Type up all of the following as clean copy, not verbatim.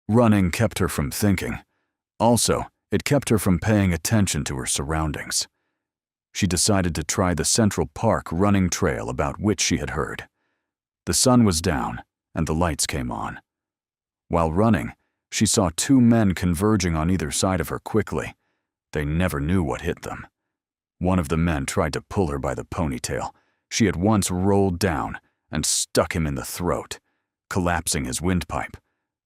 Running kept her from thinking. Also, it kept her from paying attention to her surroundings. She decided to try the Central Park running trail about which she had heard. The sun was down, and the lights came on. While running, she saw two men converging on either side of her quickly. They never knew what hit them. One of the men tried to pull her by the ponytail. She at once rolled down and stuck him in the throat, collapsing his windpipe.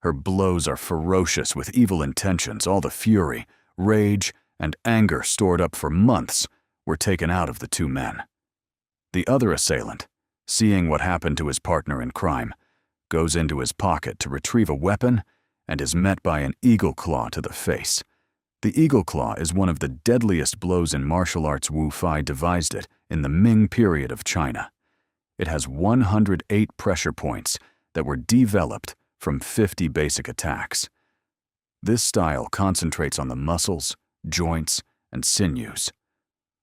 Her blows are ferocious with evil intentions. All the fury, rage, and anger stored up for months were taken out of the two men. The other assailant, seeing what happened to his partner in crime, goes into his pocket to retrieve a weapon and is met by an eagle claw to the face. The eagle claw is one of the deadliest blows in martial arts. Wu Fei devised it in the Ming period of China. It has 108 pressure points that were developed from 50 basic attacks. This style concentrates on the muscles, joints, and sinews.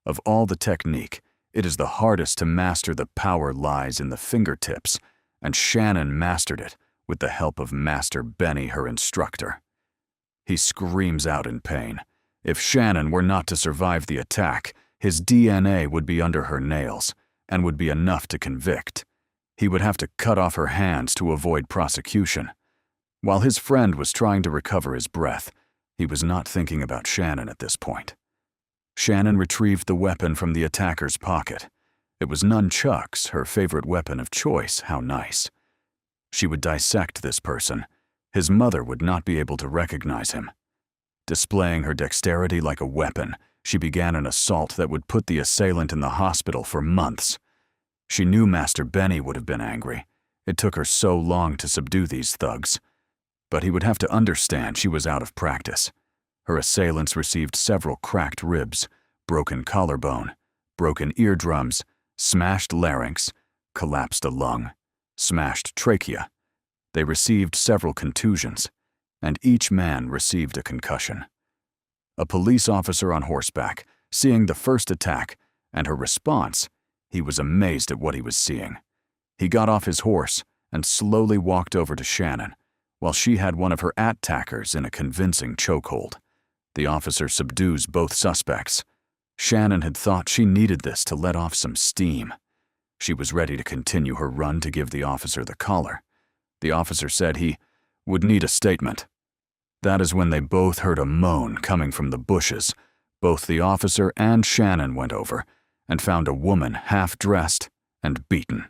Of all the technique, it is the hardest to master. The power lies in the fingertips, and Shannon mastered it with the help of Master Benny, her instructor. He screams out in pain. If Shannon were not to survive the attack, his DNA would be under her nails and would be enough to convict. He would have to cut off her hands to avoid prosecution. While his friend was trying to recover his breath, he was not thinking about Shannon at this point. Shannon retrieved the weapon from the attacker's pocket. It was nunchucks, her favorite weapon of choice. How nice. She would dissect this person. His mother would not be able to recognize him. Displaying her dexterity like a weapon, she began an assault that would put the assailant in the hospital for months. She knew Master Benny would have been angry. It took her so long to subdue these thugs. But he would have to understand she was out of practice. Her assailants received several cracked ribs, broken collarbone, broken eardrums, smashed larynx, collapsed a lung, smashed trachea. They received several contusions, and each man received a concussion. A police officer on horseback, seeing the first attack and her response, he was amazed at what he was seeing. He got off his horse and slowly walked over to Shannon, while she had one of her attackers in a convincing chokehold. The officer subdues both suspects. Shannon had thought she needed this to let off some steam. She was ready to continue her run to give the officer the collar. The officer said he would need a statement. That is when they both heard a moan coming from the bushes. Both the officer and Shannon went over and found a woman half-dressed and beaten.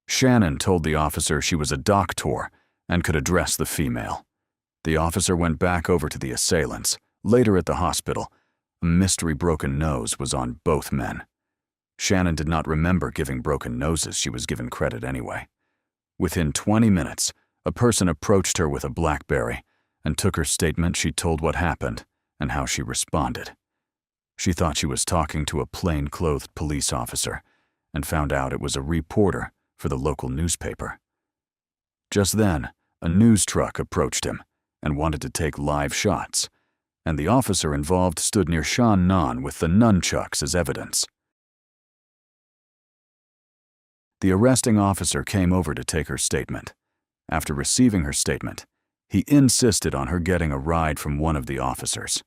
Shannon told the officer she was a doctor and could address the female. The officer went back over to the assailants. Later at the hospital, a mystery broken nose was on both men. Shannon did not remember giving broken noses. She was given credit anyway. Within 20 minutes, a person approached her with a BlackBerry and took her statement. She told what happened and how she responded. She thought she was talking to a plain-clothed police officer and found out it was a reporter for the local newspaper. Just then, a news truck approached him and wanted to take live shots, and the officer involved stood near Shannon with the nunchucks as evidence. The arresting officer came over to take her statement. After receiving her statement, he insisted on her getting a ride from one of the officers.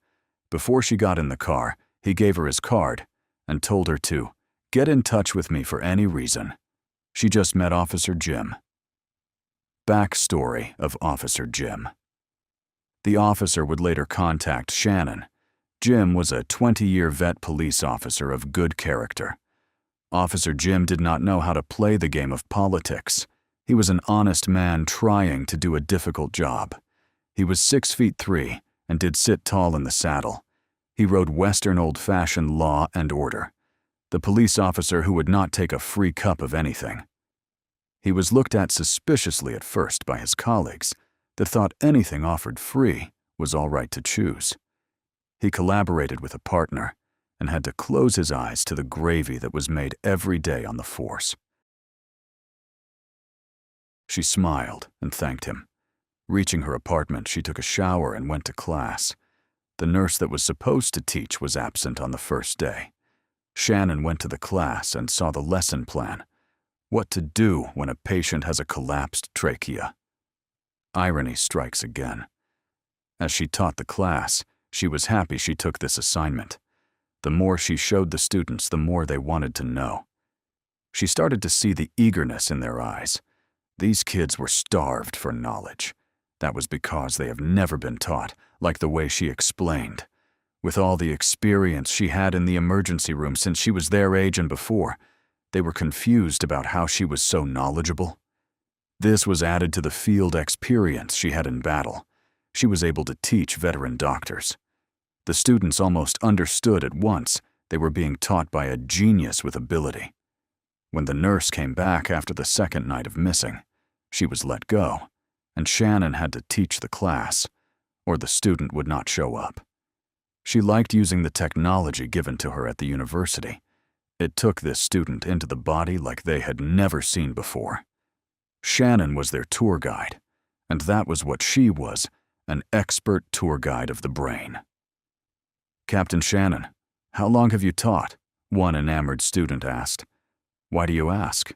Before she got in the car, he gave her his card and told her to get in touch with me for any reason. She just met Officer Jim. Backstory of Officer Jim. The officer would later contact Shannon. Jim was a 20-year vet police officer of good character. Officer Jim did not know how to play the game of politics. He was an honest man trying to do a difficult job. He was 6'3" and did sit tall in the saddle. He rode Western old-fashioned law and order, the police officer who would not take a free cup of anything. He was looked at suspiciously at first by his colleagues that thought anything offered free was all right to choose. He collaborated with a partner and had to close his eyes to the gravy that was made every day on the force. She smiled and thanked him. Reaching her apartment, she took a shower and went to class. The nurse that was supposed to teach was absent on the first day. Shannon went to the class and saw the lesson plan. What to do when a patient has a collapsed trachea. Irony strikes again. As she taught the class, she was happy she took this assignment. The more she showed the students, the more they wanted to know. She started to see the eagerness in their eyes. These kids were starved for knowledge. That was because they have never been taught, like the way she explained. With all the experience she had in the emergency room since she was their age and before, they were confused about how she was so knowledgeable. This was added to the field experience she had in battle. She was able to teach veteran doctors. The students almost understood at once they were being taught by a genius with ability. When the nurse came back after the second night of missing, she was let go, and Shannon had to teach the class, or the student would not show up. She liked using the technology given to her at the university. It took this student into the body like they had never seen before. Shannon was their tour guide, and that was what she was, an expert tour guide of the brain. "Captain Shannon, how long have you taught?" one enamored student asked. "Why do you ask?"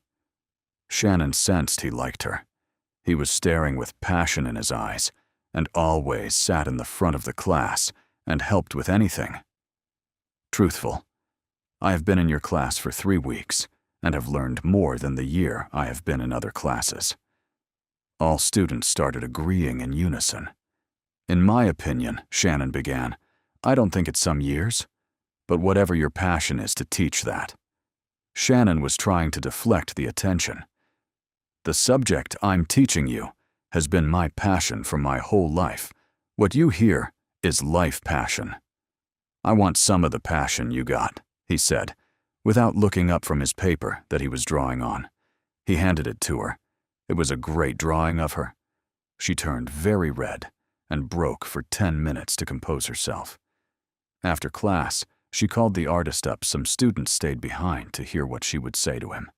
Shannon sensed he liked her. He was staring with passion in his eyes, and always sat in the front of the class and helped with anything. "Truthful, I have been in your class for 3 weeks and have learned more than the year I have been in other classes." All students started agreeing in unison. "In my opinion," Shannon began, "I don't think it's some years, but whatever your passion is to teach that." Shannon was trying to deflect the attention. "The subject I'm teaching you has been my passion for my whole life. What you hear is life passion." "I want some of the passion you got," he said, without looking up from his paper that he was drawing on. He handed it to her. It was a great drawing of her. She turned very red and broke for 10 minutes to compose herself. After class, she called the artist up. Some students stayed behind to hear what she would say to him.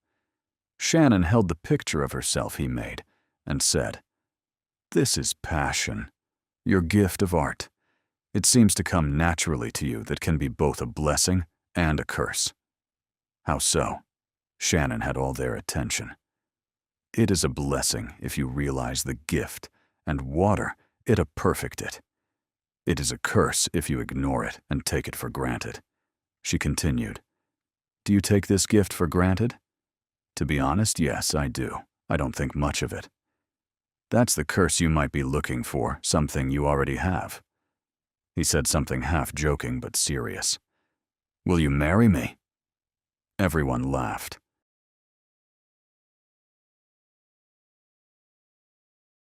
Shannon held the picture of herself he made and said, "This is passion, your gift of art. It seems to come naturally to you that can be both a blessing and a curse." "How so?" Shannon had all their attention. "It is a blessing if you realize the gift, and water, it a perfect it. It is a curse if you ignore it and take it for granted." She continued, "Do you take this gift for granted?" "To be honest, yes, I do. I don't think much of it." "That's the curse you might be looking for, something you already have." He said something half joking but serious. "Will you marry me?" Everyone laughed.